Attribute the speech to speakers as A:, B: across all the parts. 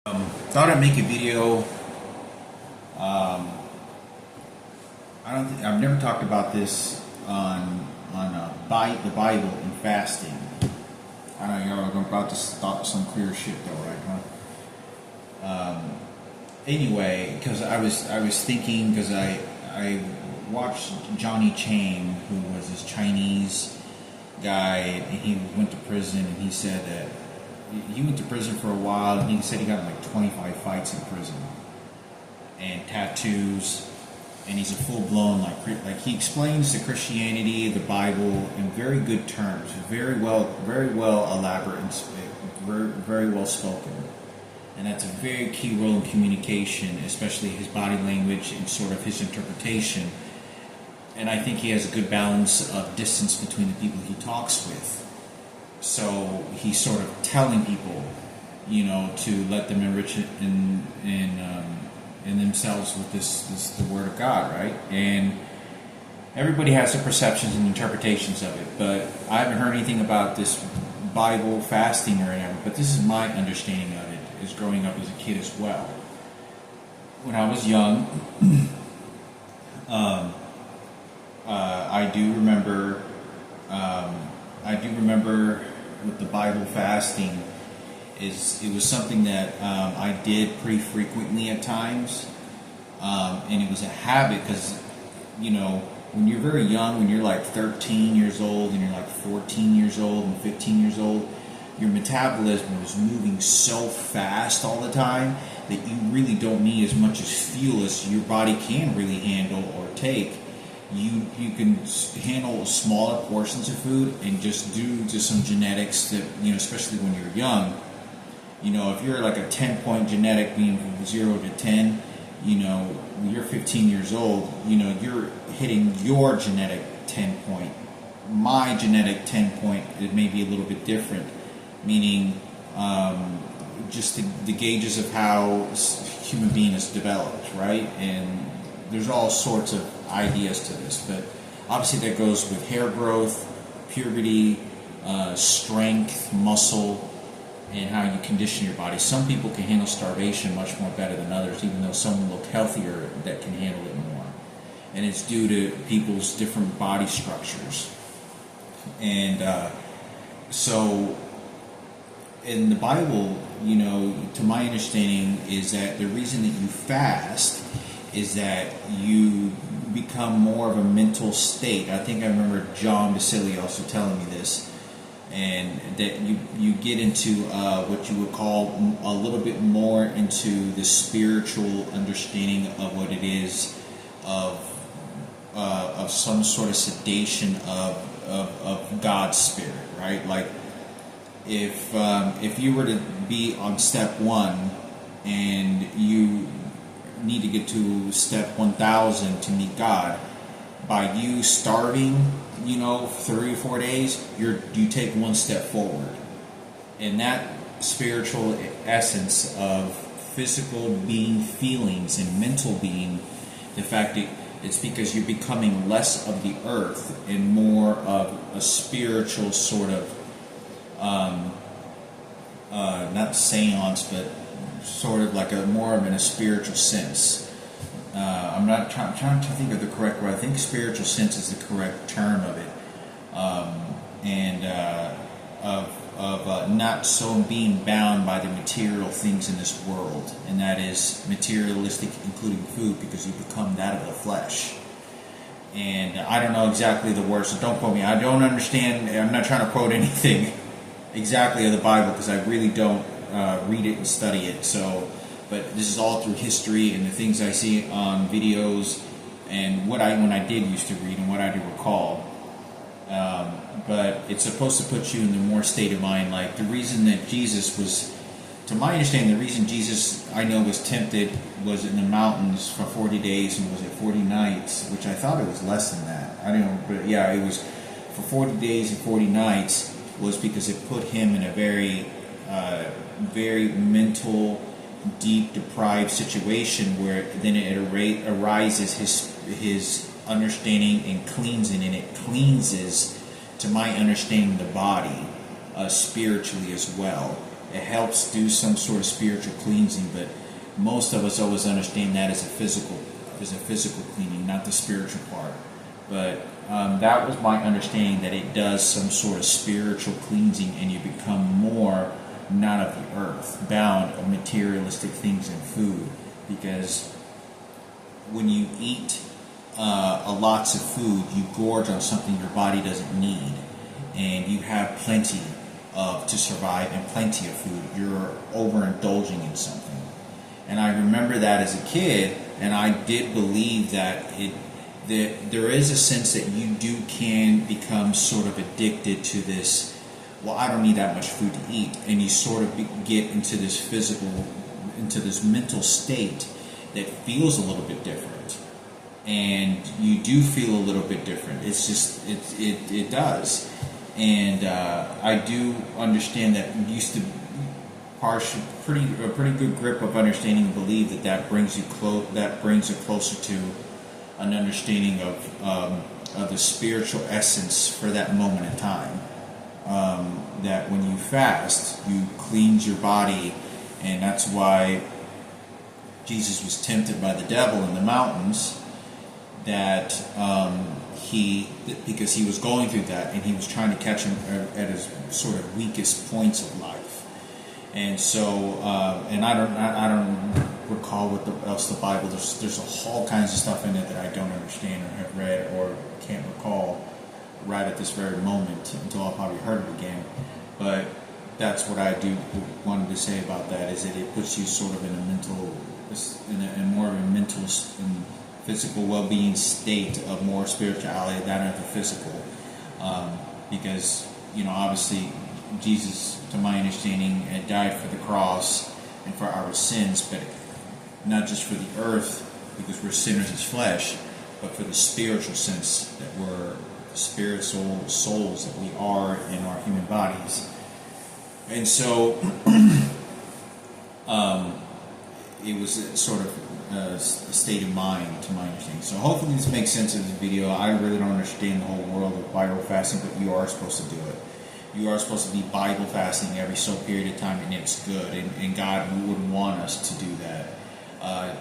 A: Thought I'd make a video. I've never talked about this on the Bible and fasting. I know I'm about to start some clear shit though, right? Huh? Anyway, because I was thinking, because I watched Johnny Chang, who was this Chinese guy, and he went to prison, and he said that he went to prison for a while, and he said he got like 25 fights in prison and tattoos, and he's a full-blown like he explains the Christianity, the Bible in very good terms, very well elaborate and very well spoken, and that's a very key role in communication, especially his body language and sort of his interpretation. And I think he has a good balance of distance between the people he talks with. So he's sort of telling people, to let them enrich it in themselves with this the Word of God, right? And everybody has their perceptions and interpretations of it, but I haven't heard anything about this Bible fasting or whatever. But this is my understanding of it, as growing up as a kid as well. When I was young, I do remember. With the Bible fasting, it was something that I did pretty frequently at times, and it was a habit because, when you're very young, when you're like 13 years old and you're like 14 years old and 15 years old, your metabolism is moving so fast all the time that you really don't need as much as fuel as your body can really handle or take. You can handle smaller portions of food, and just due to some genetics that, especially when you're young, if you're like a 10-point genetic being from 0 to 10, when you're 15 years old, you're hitting your genetic 10 point. My genetic 10 point, it may be a little bit different, meaning just the gauges of how human being is developed, right? And there's all sorts of ideas to this, but obviously that goes with hair growth, puberty, strength, muscle, and how you condition your body. Some people can handle starvation much more better than others, even though some look healthier that can handle it more. And it's due to people's different body structures. And so in the Bible, to my understanding, is that the reason that you fast is that you become more of a mental state. I think I remember John Basili also telling me this, and that you get into what you would call a little bit more into the spiritual understanding of what it is of some sort of sedation of God's spirit, right? Like if you were to be on step 1 and you need to get to step 1000 to meet God, by you starving, 3 or 4 days, you take one step forward. And that spiritual essence of physical being, feelings, and mental being, the fact that it's because you're becoming less of the earth and more of a spiritual sort of, not seance, but sort of like more of in a spiritual sense. I'm not trying to think of the correct word. I think spiritual sense is the correct term of it, of not so being bound by the material things in this world, and that is materialistic, including food, because you become that of the flesh. And I don't know exactly the words, so don't quote me. I don't understand. I'm not trying to quote anything exactly of the Bible, because I really don't read it and study it. So, but this is all through history and the things I see on videos and when I did used to read and what I do recall. But it's supposed to put you in the more state of mind. Like the reason that Jesus was, to my understanding, the reason Jesus, I know, was tempted was in the mountains for 40 days and was it 40 nights, which I thought it was less than that. I don't know, but yeah, it was for 40 days and 40 nights, was because it put him in a very mental, deep, deprived situation where then it arises his understanding and cleansing, and it cleanses, to my understanding, the body spiritually as well. it helps do some sort of spiritual cleansing, but most of us always understand that as a physical cleaning, not the spiritual part. But that was my understanding, that it does some sort of spiritual cleansing, and you become more not of the earth, bound of materialistic things and food. Because when you eat lots of food, you gorge on something your body doesn't need, and you have plenty to survive and plenty of food. You're overindulging in something. And I remember that as a kid, and I did believe that there is a sense that you can become sort of addicted to this. Well, I don't need that much food to eat, and you sort of get into this mental state that feels a little bit different, and you do feel a little bit different. It's just it does, and I do understand that used to a pretty good grip of understanding and believe that brings you closer to an understanding of the spiritual essence for that moment in time. That when you fast, you cleanse your body, and that's why Jesus was tempted by the devil in the mountains. Because he was going through that, and he was trying to catch him at his sort of weakest points of life. And so, and I don't recall what else the Bible. There's all kinds of stuff in it that I don't understand or have read or can't recall right at this very moment until I'll probably heard it again. But that's what I wanted to say about that, is that it puts you sort of in more of a mental and physical well-being state of more spirituality than of the physical, because obviously Jesus, to my understanding, had died for the cross and for our sins, but not just for the earth, because we're sinners as flesh, but for the spiritual sense that we're spiritual souls that we are in our human bodies. And so it was a sort of a state of mind, to my understanding. So hopefully this makes sense in this video. I really don't understand the whole world of Bible fasting, but you are supposed to do it. You are supposed to be Bible fasting every so period of time, and it's good. And God would want us to do that. I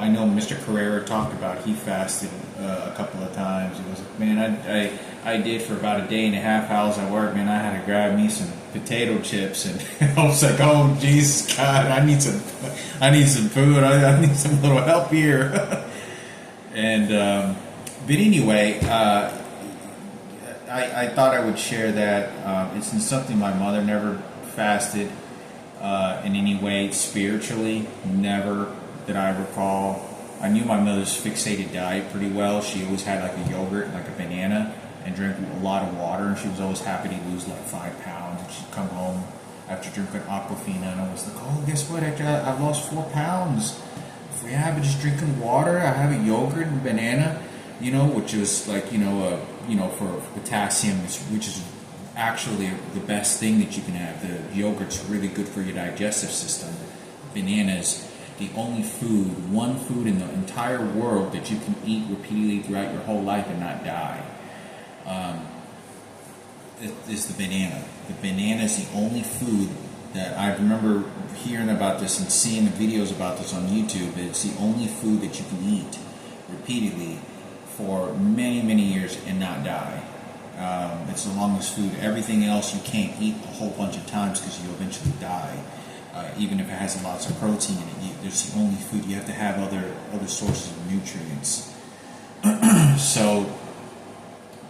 A: know Mr. Carrera talked about he fasted a couple of times. It was like, man, I did for about a day and a half. While I was at work, man, I had to grab me some potato chips, and I was like, oh Jesus God, I need some food. I need some little help here. And but anyway, I thought I would share that. It's something my mother never fasted in any way spiritually, never that I recall. I knew my mother's fixated diet pretty well. She always had like a yogurt, like a banana, and drank a lot of water, and she was always happy to lose like 5 pounds. And she'd come home after drinking Aquafina, and I was like, oh, guess what? I've lost 4 pounds. Yeah, but just drinking water. I have a yogurt and banana, which is like, for potassium, which is actually the best thing that you can have. The yogurt's really good for your digestive system. Bananas, the only one food in the entire world that you can eat repeatedly throughout your whole life and not die, is the banana. The banana is the only food that I remember hearing about this and seeing the videos about this on YouTube. It's the only food that you can eat repeatedly for many, many years and not die. It's the longest food. Everything else you can't eat a whole bunch of times because you eventually die. Even if it has lots of protein in it, there's the only food. You have to have other sources of nutrients. So,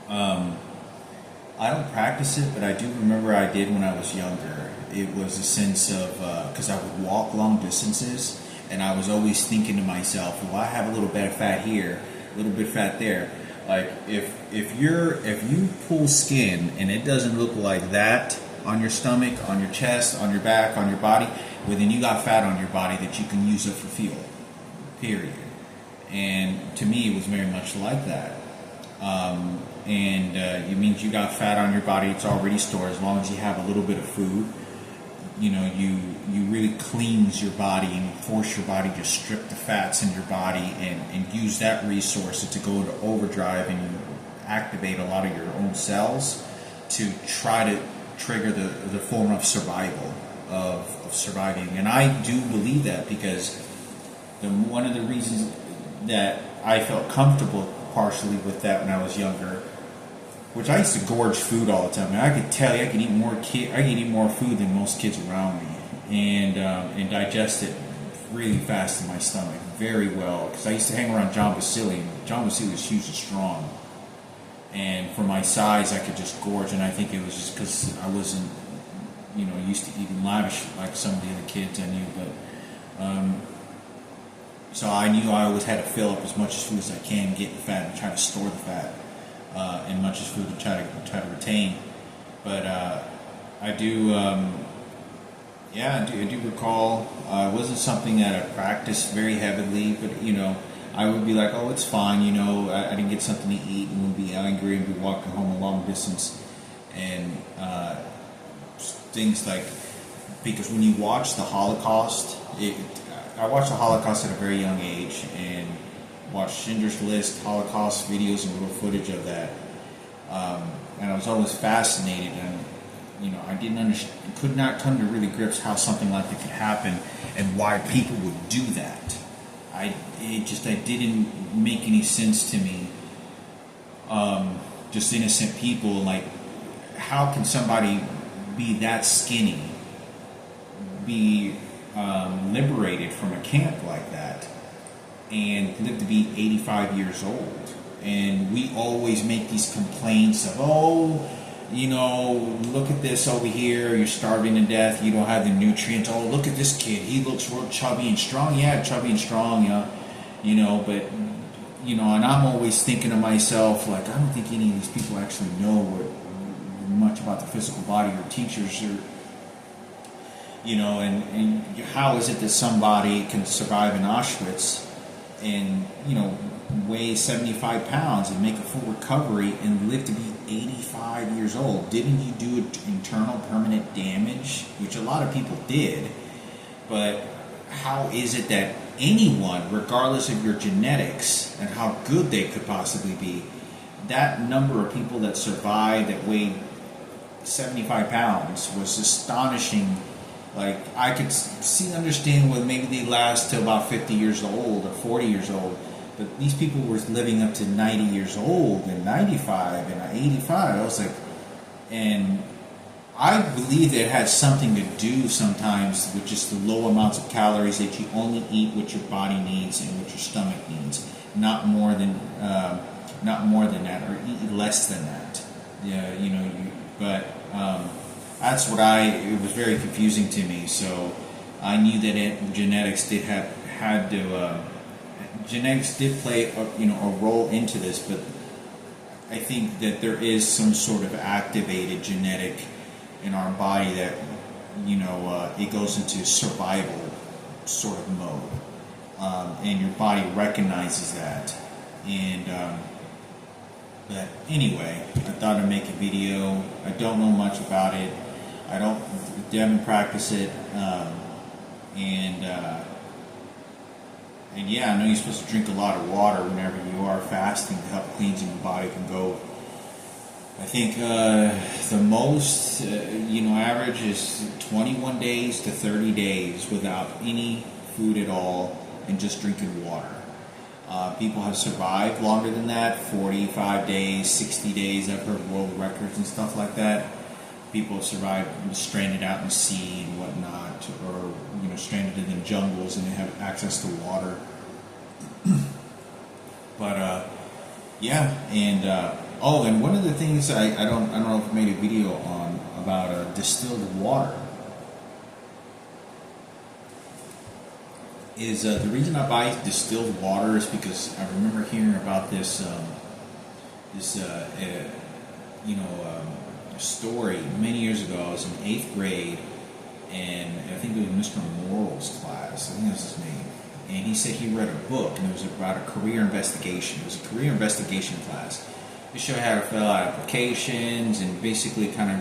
A: I don't practice it, but I do remember I did when I was younger. It was a sense of, because I would walk long distances, and I was always thinking to myself, well, I have a little bit of fat here, a little bit of fat there. Like, if you pull skin and it doesn't look like that on your stomach, on your chest, on your back, on your body, well, then you got fat on your body that you can use up for fuel, period. And to me, it was very much like that. It means you got fat on your body. It's already stored. As long as you have a little bit of food, you really cleanse your body and you force your body to strip the fats in your body and use that resource to go into overdrive, and you activate a lot of your own cells to try trigger the form of survival of surviving, and I do believe that because one of the reasons that I felt comfortable partially with that when I was younger, which I used to gorge food all the time. I mean, I could tell you I could eat more food than most kids around me, and digest it really fast in my stomach, very well. Because I used to hang around John Vasili, and John Vasili was huge and strong, and for my size, I could just gorge. And I think it was just because I wasn't, used to eating lavish like some of the other kids I knew, but. So I knew I always had to fill up as much food as I can, get the fat, and try to store the fat, and much as food to try to retain. But I do, I do recall. It wasn't something that I practiced very heavily, but I would be like, oh, it's fine. I didn't get something to eat, and would be angry and be walking home a long distance, and things like, because when you watch the Holocaust, I watched the Holocaust at a very young age and watched Schindler's List, Holocaust videos and real footage of that. And I was always fascinated, and I didn't understand, could not come to really grips how something like that could happen and why people would do that. It didn't make any sense to me. Just innocent people, like, how can somebody be that skinny, be liberated from a camp like that, and live to be 85 years old? And we always make these complaints of, look at this over here, you're starving to death, you don't have the nutrients. Oh, look at this kid, he looks real chubby and strong. Yeah, chubby and strong, but and I'm always thinking to myself, like, I don't think any of these people actually know much about the physical body, or teachers, or and how is it that somebody can survive in Auschwitz and, weigh 75 pounds and make a full recovery and live to be 85 years old? Didn't you do internal permanent damage? Which a lot of people did. But how is it that anyone, regardless of your genetics and how good they could possibly be, that number of people that survived that weighed 75 pounds was astonishing. Like, I could understand whether maybe they last till about 50 years old or 40 years old, but these people were living up to 90 years old and 95 and 85. I was like, and I believe that it has something to do sometimes with just the low amounts of calories, that you only eat what your body needs and what your stomach needs, not more than that, or eat less than that. That's what it was very confusing to me. So I knew that genetics did genetics did play a role into this, but I think that there is some sort of activated genetic in our body that it goes into survival sort of mode, and your body recognizes that. And but anyway, I thought I'd make a video. I don't know much about it. I haven't practiced it, and yeah, I know you're supposed to drink a lot of water whenever you are fasting to help cleansing your body can go. I think the most, average is 21 days to 30 days without any food at all and just drinking water. People have survived longer than that, 45 days, 60 days. I've heard world records and stuff like that. People have survived stranded out in the sea and whatnot, or stranded in the jungles and they have access to water. But and one of the things I don't know if I made a video on about distilled water is the reason I buy distilled water is because I remember hearing about this story many years ago. I was in 8th grade, and I think it was Mr. Morrill's class. I think that's his name. And he said he read a book, and it was about a career investigation. It was a career investigation class. It showed how to fill out applications and basically kind of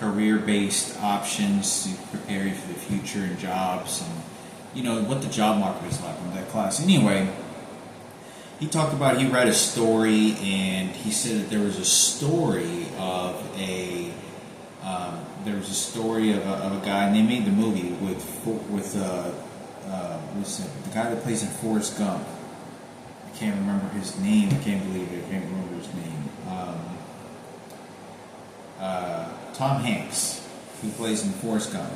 A: career-based options to prepare you for the future and jobs, and what the job market is like in that class. Anyway, he talked about, he read a story, and he said that there was a story of a There was a story of a guy, and they made the movie with what's the guy that plays in Forrest Gump. I can't remember his name. I can't believe it. I can't remember his name. Tom Hanks, who plays in Forrest Gump.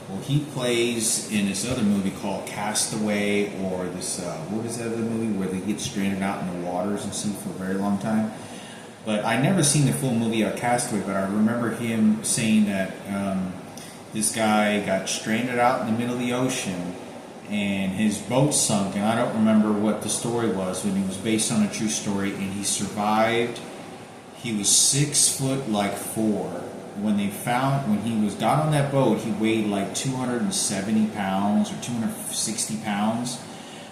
A: Well, he plays in this other movie called Castaway, or this what is that other movie where they get stranded out in the waters and sea for a very long time. But I never seen the full movie of Castaway, but I remember him saying that this guy got stranded out in the middle of the ocean and his boat sunk, and I don't remember what the story was, when it was based on a true story, and he survived. He was 6'4". When he got on that boat, he weighed like 270 pounds or 260 pounds.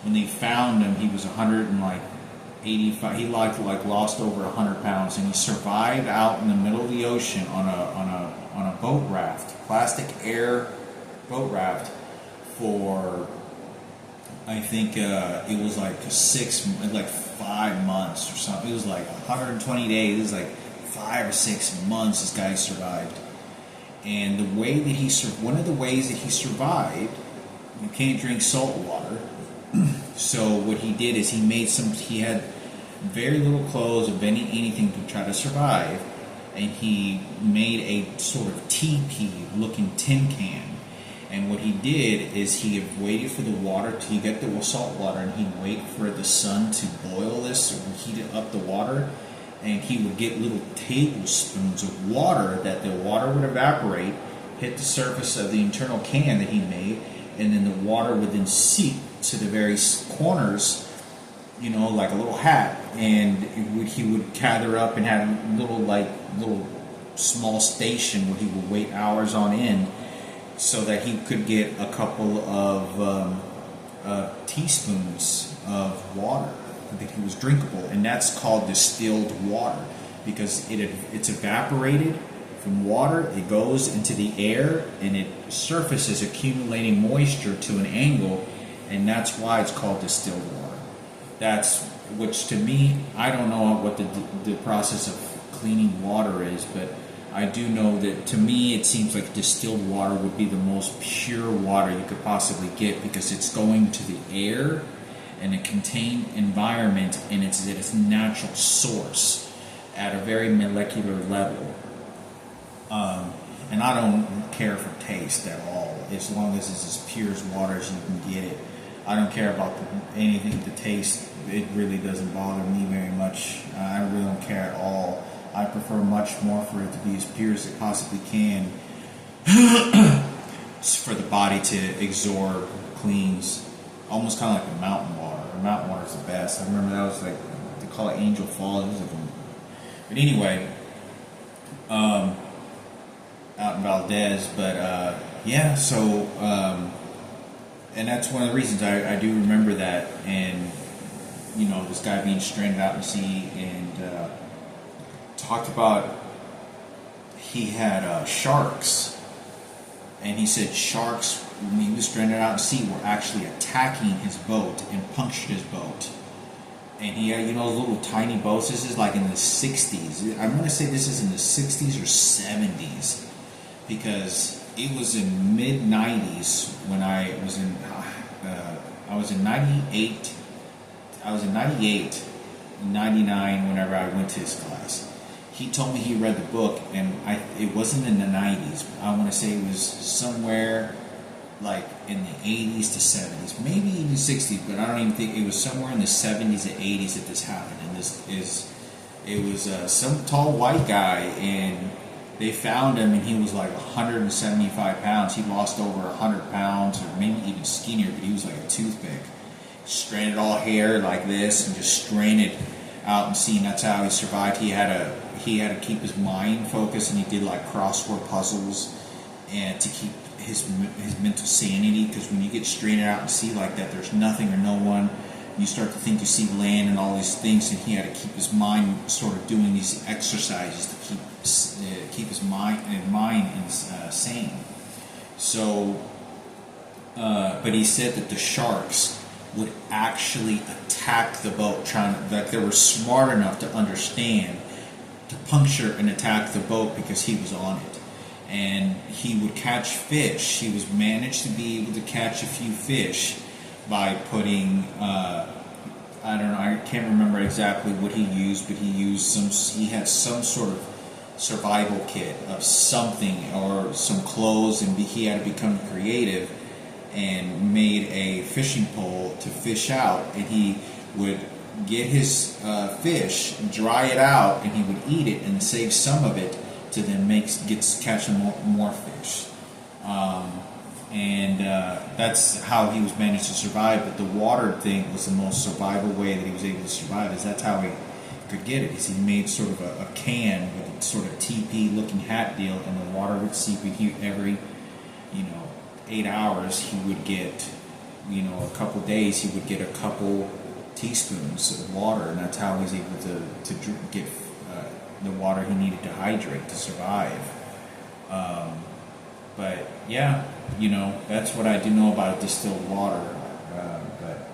A: When they found him, he was 185. He lost over 100 pounds, and he survived out in the middle of the ocean on a boat raft, plastic air boat raft, for I think it was like 5 months or something. It was like 120 days. It was like 5 or 6 months this guy survived. And the way that one of the ways that he survived, you can't drink salt water. So what he did is he had very little clothes of anything to try to survive, and he made a sort of teepee looking tin can. And what he did is he waited for the water to get the salt water, and he'd wait for the sun to boil this or heat up the water, and he would get little tablespoons of water that the water would evaporate, hit the surface of the internal can that he made, and then the water would then seep to the very corners, like a little hat, and he would gather up and have a little small station where he would wait hours on end, so that he could get a couple of teaspoons of water that he was drinkable, and that's called distilled water, because it's evaporated from water, it goes into the air, and it surfaces accumulating moisture to an angle, and that's why it's called distilled water. Which to me, I don't know what the process of cleaning water is, but I do know that to me it seems like distilled water would be the most pure water you could possibly get, because it's going to the air and a contained environment, and it's at its natural source at a very molecular level. And I don't care for taste at all, as long as it's as pure as water as you can get it. I don't care about anything to taste. It really doesn't bother me very much. I really don't care at all. I prefer much more for it to be as pure as it possibly can for the body to absorb, cleans, almost kind of like the mountain water. The mountain water is the best. I remember that was like, they call it Angel Falls. But anyway, out in Valdez, but yeah, so and that's one of the reasons I do remember that, and this guy being stranded out in the sea, and talked about he had sharks, and he said sharks, when he was stranded out in the sea, were actually attacking his boat and punctured his boat. And he had, little tiny boats. This is like in the 60s. I'm going to say this is in the 60s or 70s, because it was in mid-90s when I was in 98. I was in 98, 99 whenever I went to his class. He told me he read the book, and it wasn't in the 90s. I want to say it was somewhere like in the 80s to 70s, maybe even 60s, but I don't even think it was somewhere in the 70s or 80s that this happened. And it was some tall white guy, and they found him, and he was like 175 pounds. He lost over 100 pounds, or maybe even skinnier, but he was like a toothpick. Stranded all hair like this, and just stranded out in sea. And that's how he survived. He had to keep his mind focused, and he did like crossword puzzles, and to keep his mental sanity, because when you get stranded out in sea like that, there's nothing or no one. You start to think you see land and all these things, and he had to keep his mind sort of doing these exercises to keep his mind sane. So, but he said that the sharks would actually attack the boat, like they were smart enough to understand to puncture and attack the boat because he was on it. and he would catch fish. He was managed to be able to catch a few fish by putting, I don't know, I can't remember exactly what he used, but he had some sort of survival kit of something or some clothes, and he had to become creative and made a fishing pole to fish out, and he would get his fish, dry it out, and he would eat it and save some of it to then catch more fish. That's how he was managed to survive. But the water thing was the most survival way that he was able to survive. Is that's how he could get it. Is he made sort of a can with a sort of teepee looking hat deal, and the water would seep in. Every 8 hours he would get, a couple days he would get a couple teaspoons of water, and that's how he's able to get the water he needed to hydrate to survive. But yeah, that's what I do know about distilled water. But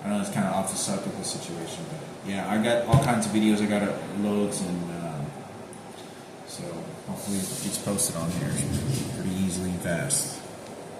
A: I know it's kind of off the subject of the situation. But yeah, I got all kinds of videos. I got loads, and so hopefully it gets posted on here pretty easily and fast.